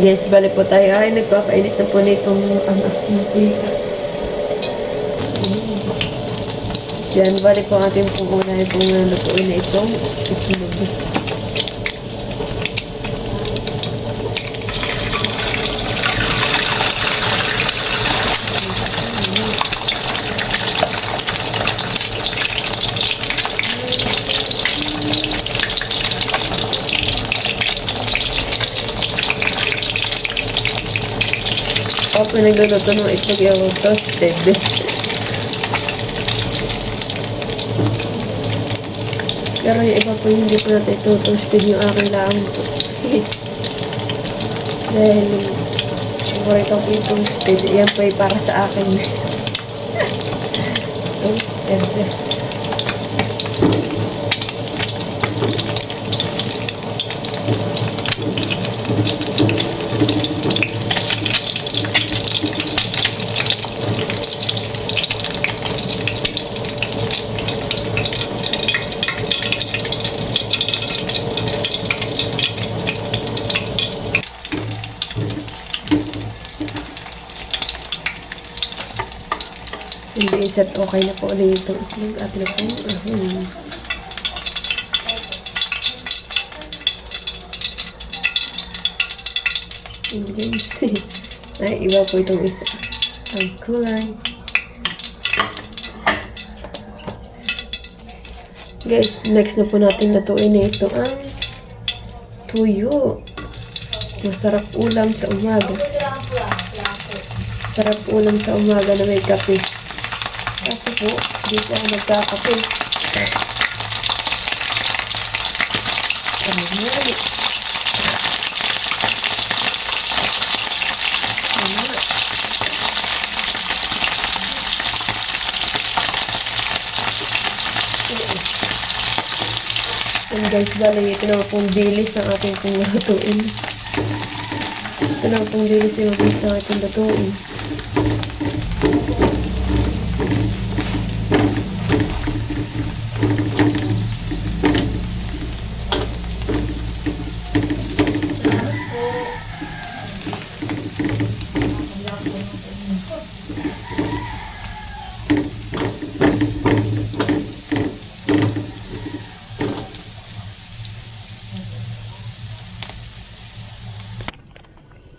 Guys, bali po tayo ay nagpapainit na po nitong mantika. Yan, bali po ang ating pong unahin pong nalutuin na itong itlog. Ako nagluluto ng itlog yung toasted. Pero yung iba po hindi po natin ito toasted yung aking lang po. Dahil favorite ko yung toasted. Yan po ay para sa akin. Toasted. Hindi isa't okay na po ulit itong itlog at na po. Guys, ay iba po itong isa. Ang kulay. Guys, next na po natin natuin na ito ang tuyo. Masarap ulam sa umaga. Sarap ulam sa umaga na may kape. Kasi po, di po ako nagkakape. Ayan. And guys, bali, ito na pong dilis ang ating pong lutuin. Ito na pong dilis yung mabilis na ating lutuin.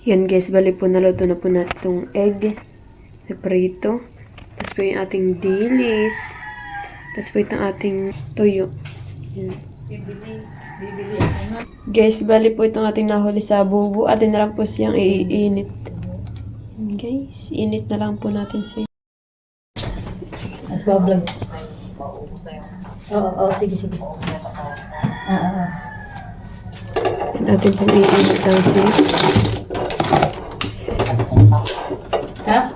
Yan guys, bali po naluto na po natin itong egg na prito. Tapos po yung ating dilis. Tapos po itong ating tuyo. Yan. Guys, bali po itong ating nahuli sa bubo. Atin na lang po siyang iinit. Guys, init na lang po natin siya. Nagbablog. Oo, sige. Yan atin pong iinit lang siya. Ha?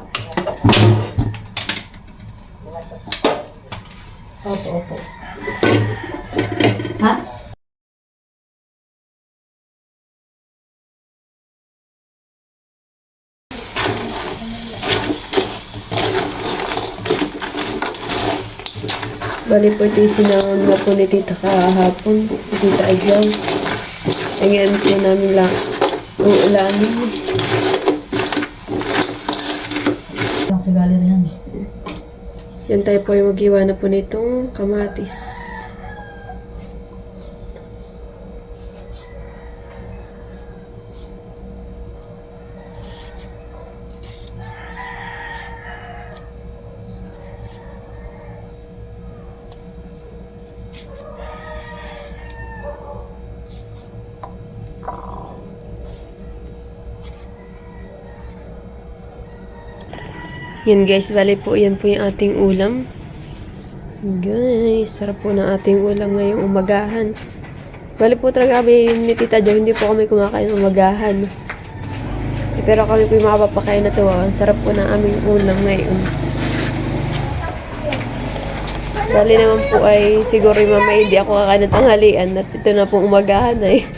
Opo. Ha? Bali po ito yung sinawag na po ni Tita kahapon. Tita Agyaw. Ngayon po namin lang uulamin. Sa gallery yan. Yan tayo po yung mag-iwa na po nitong kamatis. Yan guys, bali po, yan po yung ating ulam. Guys, sarap po ng ating ulam ngayong umagahan. Bali po talaga kami ni Tita Jo, hindi po kami kumakain umagahan. Pero kami po yung makapapakain na to. Ang sarap po ng aming ulam ngayon. Bali naman po ay siguro yung mamaya hindi ako kakain ng tanghalian at ito na pong umagahan ay.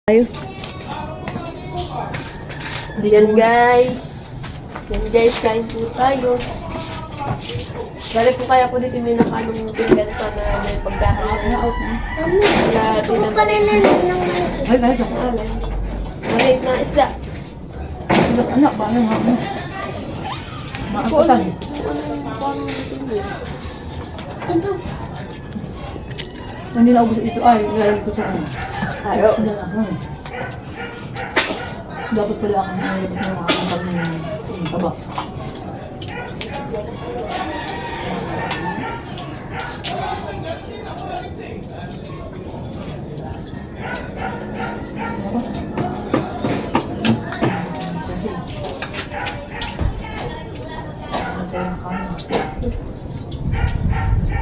Ayun. Yan guys. Yan guys, kain po tayo. Bali po kaya po dito may nakanong tinggan pa na may pagkain. Wala din naman. Ay. Maliit na isda. Mas anak, paano nga mo? Maakutan. Ito. Hindi na ubus ito ay, nilagay ko sa ano. Ayaw. Ano na, dapat pala akong nilabas na nakakantag ng taba.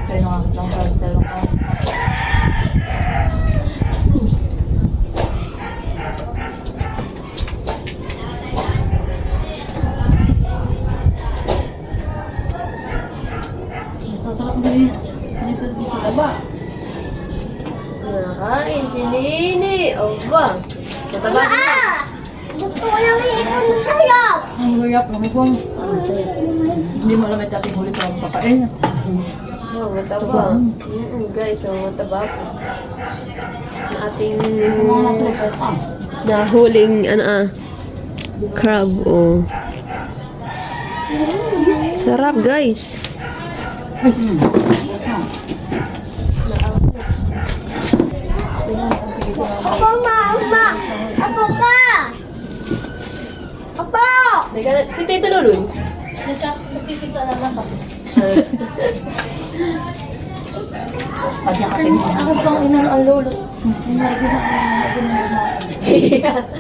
Kaya nakakita ko sa talong ka. Sasarap na rin. Hindi sa taba. Nakain si Nini. O ba? Mataba din na. Gusto ko lang hipon na sa'yo. Ang gagap, lumipong. Hindi mo alam ito ating huli sa pakain. Oh, mataba. Guys, so mataba po. Na ating nahuling crab. Oh. Sarap guys. Ako, mama. Ako ka. Ako. Si Tito Luluy. Pag nakating mo. Ako pang inang ang lolo.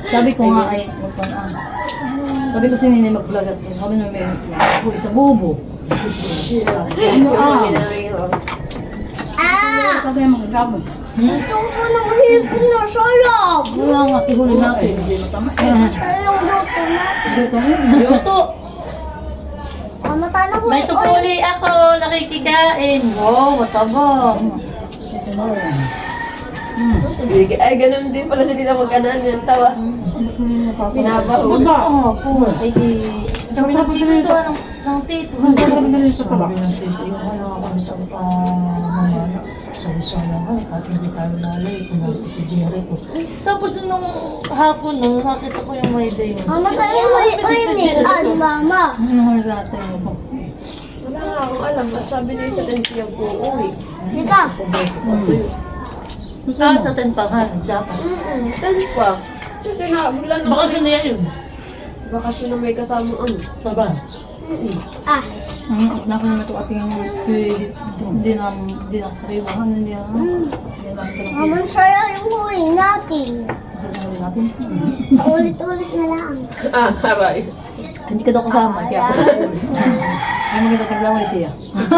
Sabi ko nga ay, magpanaan. Sabi ko si Nini mag-vlog at kami na may huli sa bubo. Ano sabi niya magagabon. Gusto ko ng hipon na sa'yo. Wala nga, ihuli natin. Hindi matama. Sa'yo dito natin. Dito mo. Luto! Kamata na ko. May tupuli ako, nakikikain. Wow, mataba. Ito na yan. Ay, ganun din pala si Tita mag-anan yung tawa. Binabaho. Basta. Oo, po. Ay, di. Kami nagpipinto ng tito. Ang gagawin na rin sa taba. Sabi ng tito, yung ano kami sa mamana. Sabi sa naman, at hindi tayo nalay. Kumalit si Jerry ko. Tapos nung hapon, nung nakita ko yung may day. Mama tayo uinitan, mama. Ano huli natin ako? Wala nga akong alam. At sabi niya sa din siya po uwi. Dito. Sa tenpangan, dapat. Tan pa. Kasi na, bigla na Baka siya yun. bakasyon na may kasamang ano. Saba. Ah. Nako naman ito ating hindi na kariwahan. Hindi na ito Mama, sa'yo yung huli natin. natin. Ulit-ulit na lang. Aray. Hindi ka daw kasama. Kaya ako ay maganda taglaway siya.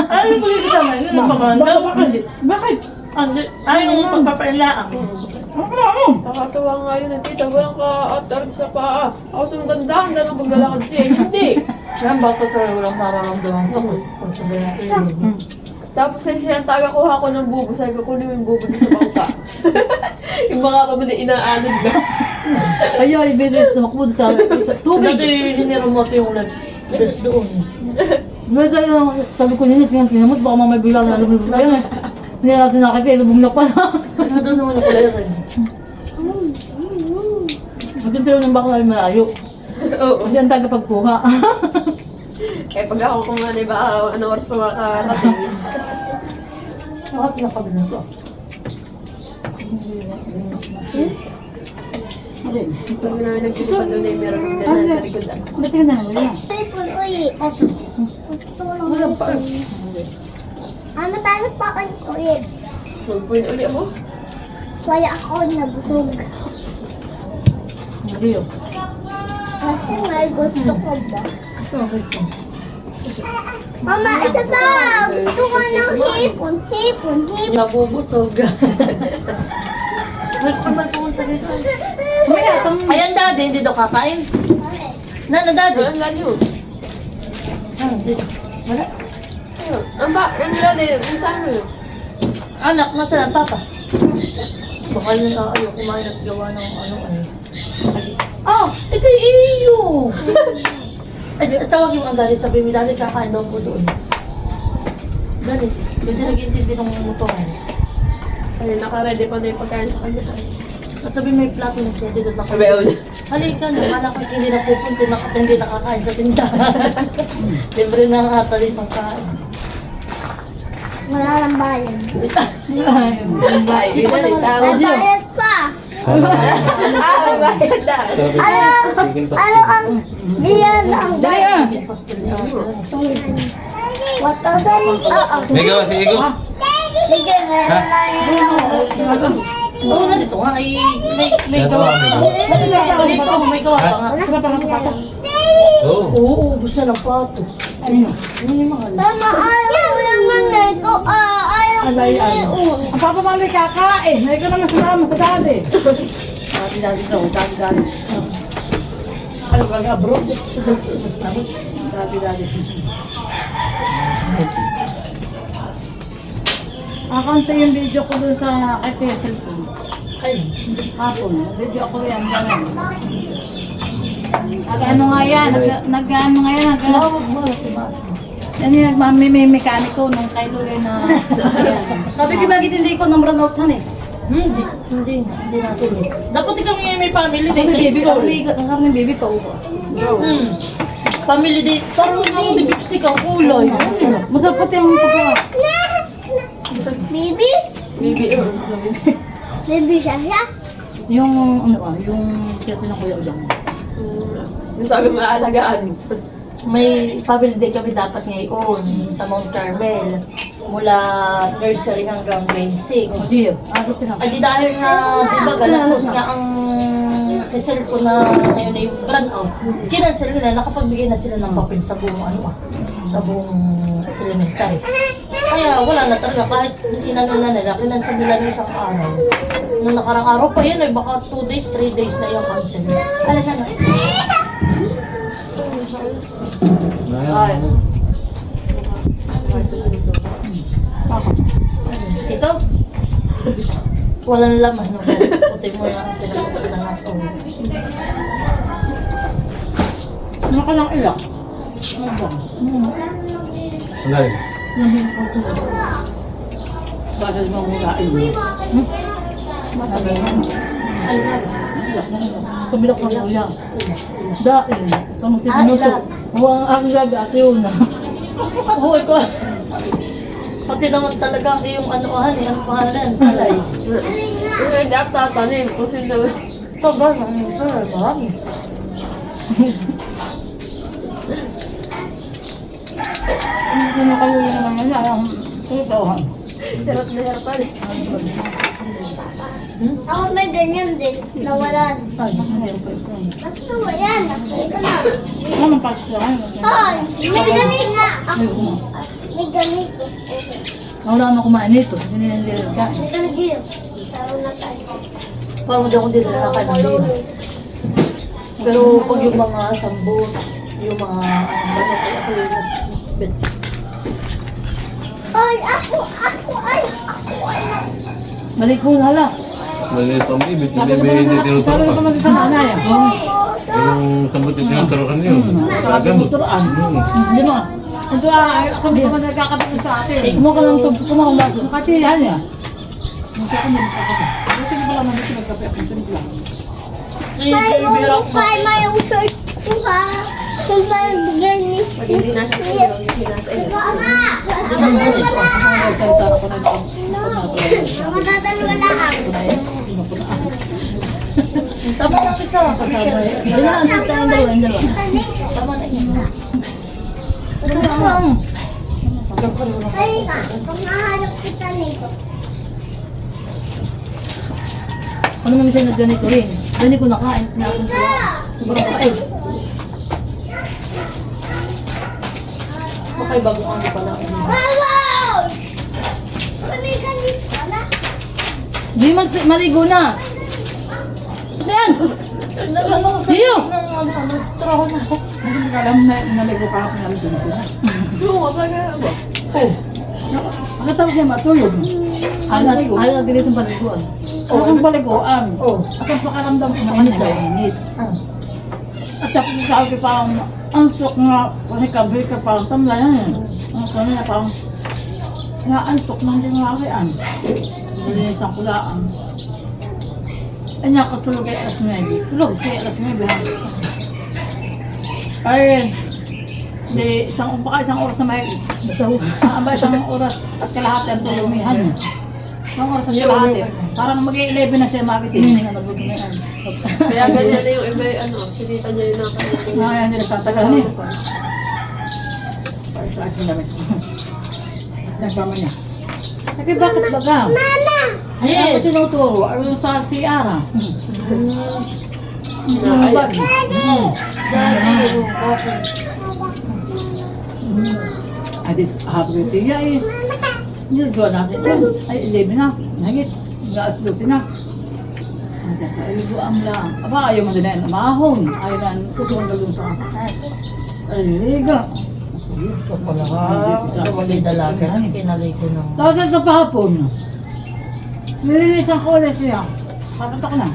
Ay, yung pagkita sa mga, yun ang pamanda. Bakit? Ay, yung pagpapailaan. Nakatawa nga yun ang tita. Walang ka-atar sa paa. Ako sumundandahan na lang paglalakad siya. Hindi. Yan, bakit tayo walang nararamdaman sa pagsabi natin. Tapos ay siya taga-kuha ko ng bubo. Sabi ko, kunin mo yung bubo dito sa bangka. Yung baka kami na inaanod na. Ay, bes tumakbo sa tubig. Dati hiniremote yung nag-best doon. Sabi ko nila, tingnan mo, baka mamay bigla na lumulubog. Ayun, hindi natin nakakita, lubog na pala. Ano doon naman ako rin? Magkintiro ng bakla ay malayo. Oo. Kasi ang tagapagkuha. Eh pag ako kumanay, baka anong oras pa makarating. Bakit nakabili na to? Pag namin nagtitipan doon ay meron ng dala sa likod. Ba't ka na? Wala. Hipon ulit. Gusto ko lang hipon. Mama, tayo pa kayo ulit. Mag-point uli ako. Wala ako nabusog. Hindi yun. Kasi may gusto ko ba? Mama, isa pa! Gusto ko ng hipon. Nabubusog. Ay, kung man pumunta dito. Ayan, daddy, hindi daw kakain. Nana, daddy. Ang lali yun. Ah, hindi. Wala. Ayun. Ang lali, ang tama yun. Anak, nasaan ang papa? Baka yun na ayaw kumain at gawa ng ano. Oh, ito yung iyo! Ay, tawag yung ang dali, sabi mo, dali kakain daw po doon. Dali, hindi nag-intindi ng motor. Ayun, naka-ready pa na yung pagkain sa kanya. At sabi may plato na siya, dito na Sabi, halika na, wala kang hindi na pupunta, hindi nakakain sa tindahan. Libre na ang ata rin pagkain. Wala lang bayan. Ay, yun na, tama May dyan. bayad pa. May bayad na. Ano ang diyan ang Dali ah! Pastel na ata. 1,000? Oo. May gawa si Igo? Sige, meron na yun. Oo na dito nga, may gawa pa nga. Dito, may gawa pa nga. Oo. Oo, ubus na ng pato. Ano yung mahal? Mama, ayaw ko yung manay ko. Ayaw ko yung Ang papa mami kakain. May ka naman sumama sa dati. Dati daw, dati. Ano ba nga bro? Mas namin. Dati. Akante yung video ko dun sa kay cellphone. Ay, Hapon. Video ako yan. Nag-ano nga yan? Nag-ano nga yan? tawag mo na si Mami. Ano yung may mekaniko nung kay Lule na... Sabi ko bakit hindi ko number out-han eh. Hindi natin eh. Dapat ikaw may family day sa Baby, school. kasama ng baby pa upo. Family day. Parang ako lipstick ang kulay. Masarap pati yung pagka... Bibi? Bibi, Bibi siya. Yung ano ah, yung kaya ng kuya ulang. yung sabi mo aalagaan. May family day kami dapat ngayon sa Mount Carmel. Mula nursery hanggang grade 6. Hindi yun. Gusto na. Ay di dahil na, di ba, galatos nga ang result ko na ngayon na yung brand out. Kinansel nila, nakapagbigay na sila ng papel sa buong sa buong elementary. Kaya wala na talaga, kahit inano na nila, kinansel nila ng isang araw. Nung nakarang araw pa yun, baka 2 days, 3 days na yung cancel. Alam na. Ay. Ito, walang laman. No? Puti mo lang ang pinagpupunta na ito. Ano ka lang ilang? Ang galing. Bakit mo mulain mo? Kabilak ng kuya. Dahil, itong tinuto. Huwag ang aking gabi at yun na. Uy ko. Pati naman talaga ang iyong anuhan, ang pangalan, salay. Yung hindi ako tatanim, kung sino. Ito ba, sir, marami. Hindi na kayo yung naman yan. Ang tutawan. Sarap na sarap pala. Ako may ganyan din. Nawalan. Ay, mayroon pa ito. Basta yan. Ito na. Ano man pa siya? Ay, may ganit na. Ako. Ayun. May ganit. Wala naman kumain nito. Hindi na nila ka. May ganit. Taro na tayo. Parang hindi ako dito nakakain. Pero pag yung mga sambot, yung mga banat, ay ako yung mas best. Ay, ako. Balik ko na lang. Maliit ang ibig. Hindi tinuturo Sabi ko pa. naman sa nanay. Yung sambot yung tinuturokan niyo. Gamot. Hindi mo. Ito ako hindi ko nagkakabit sa atin. Kumuha ka lang ito. Kumuha ka lang ito. Kasi yan yan. Hindi ko nagkakabit. Kasi hindi ko lang nabit nagkabit ako. Simple lang. Ay, sir, bira ko. May yung shirt ko ha. Kung may ganit. Pag hindi nasa iyo, hindi nasa iyo. Mama! Salita ako na ito. Mga dadalwa lang. Tama lang isa. Hindi na. Ang tayo ang dalawa. Ang dalawa. Tama na yun. Ay, kung mahanap kita nito. Ano naman siya na ganito rin. Hindi ko nakain. Pinapon ko lang. Sobrang kain. Baka ibang ano pala. Wow! May ganit pala. Di maligo na. Diyan! Nagano ko sa Iyo! ng straw na. Hindi ka alam na naligo ka ako ng dun sila. Oo, saga ba? Nakatawag niya matulog. Ayaw na dili sa paliguan. Oo. Ang paliguan. Oh. Ang pakaramdam ko mainit daw init. At tapos sa akin parang ang sok nga kasi kabri ka parang tamla yan. Ang kanya parang naantok nang din nga kayan. Dilinis ang kulaan. Ay, nakatulog kay alas 9. Tulog kay alas 9. Ha? Ay, hindi, baka isang oras na mahigit. Ba, isang oras at kalahati ang tulumihan. Isang oras at kalahati. Parang mag-11 na siya magising. Kaya ganyan na yung iba, ano, sinita niya yung nakalimutan. Kaya hindi nagtatagal na yun. Sa akin damit. Nagpama niya. Kasi bakit baga? Mama! Ay, ako tinuturo. Ayun sa CR. Ay, this happy birthday niya eh. Nilagawa natin yan. Ay, 11 na. Nagit. Nag-aasluti na. Ay, liguan lang. Aba, ayaw mo din na yan. Mahon. Ayaw na. Kutuan ka dun sa ay, liga. Ito pala ha. Ito wali dalaga. Kinalay ko ng... Tapos ito pahapon. Nililisan ko ulit siya. Kapit ako na.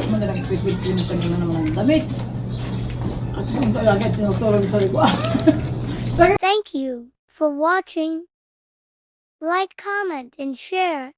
Madalang pipit-pinitan ko na naman ang damit. At kung talaga tinutulog sa liguan. Thank you for watching. Like, comment, and share.